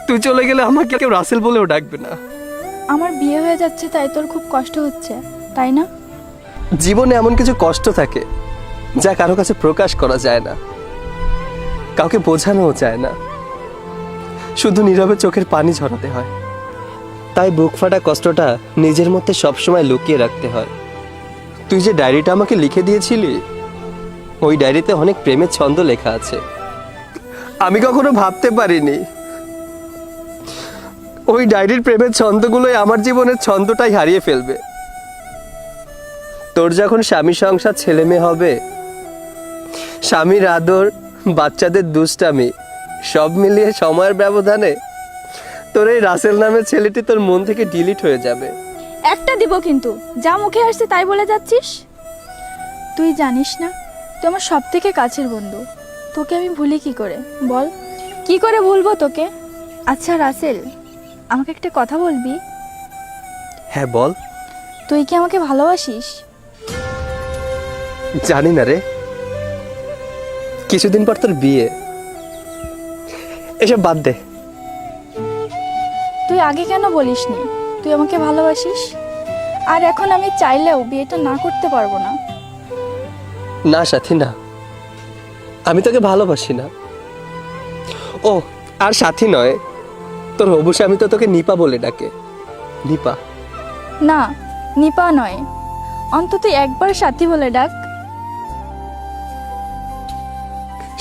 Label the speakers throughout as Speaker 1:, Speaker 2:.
Speaker 1: তুই চলে গেলে আমাকে কেউ রাসেল বলেও ডাকবে না।
Speaker 2: আমার বিয়ে হয়ে যাচ্ছে তাই তোর খুব কষ্ট হচ্ছে, তাই না?
Speaker 1: জীবনে এমন কিছু কষ্ট থাকে যা কারো কাছে প্রকাশ করা যায় না, কাউকে বোঝানোও যায় না, শুধু নীরবে চোখের পানি ঝরাতে হয়। তাই বুক ফাটা কষ্টটা নিজের মধ্যে সবসময় লুকিয়ে রাখতে হয়। তুই যে ডায়েরিটা আমাকে লিখে দিয়েছিলি, ওই ডায়েরিতে অনেক প্রেমের ছন্দ লেখা আছে। আমি কখনো ভাবতে পারিনি ওই ডায়েরির প্রেমের ছন্দগুলোই আমার জীবনের ছন্দটাই হারিয়ে ফেলবে। তোর যখন স্বামী সংসার ছেলে মেয়ে হবে, স্বামীর আদর, বাচ্চাদের দুষ্টামি সব মিলিয়ে সময়ের ব্যবধানে তোর এই রাসেল নামের ছেলেটি তোর মন থেকে ডিলিট হয়ে যাবে।
Speaker 2: একটা দিব কিন্তু, যা মুখে আসছে তাই বলে যাচ্ছিস। তুই জানিস না তুই আমার সব থেকে কাছের বন্ধু, তোকে আমি ভুলি কি করে বল? কি করে ভুলবো তোকে? আচ্ছা রাসেল, আমাকে একটা কথা বলবি?
Speaker 1: হ্যাঁ বল।
Speaker 2: তুই কি আমাকে ভালোবাসিস?
Speaker 1: জানি না রে, কিছুদিন পর তোর বিয়ে, এসব বাদ দে।
Speaker 2: তুই আগে কেন বলিসনি তুই আমাকে ভালোবাসিস? আর এখন আমি চাইলেও বিয়েটা না করতে পারবো না।
Speaker 1: না সাথী না, আমি তোকে ভালোবাসি না। ও আর সাথী নয়, তোর হবু স্বামী তো তোকে নিপা বলে ডাকে। নিপা?
Speaker 2: না, নিপা নয়, অন্তত একবার সাথী বলে ডাক।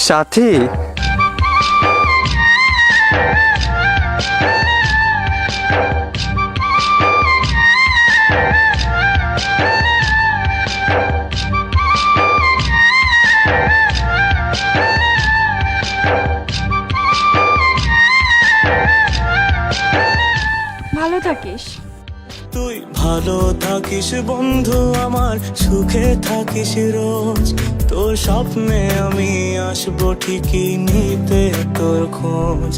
Speaker 1: সাথী?
Speaker 2: ভালো থাকিস।
Speaker 3: তুই ভালো থাকিস বন্ধু আমার, সুখে থাকিস রোজ। তোর স্বপ্নে আমি আসবো ঠিকই নিতে তোর খোঁজ।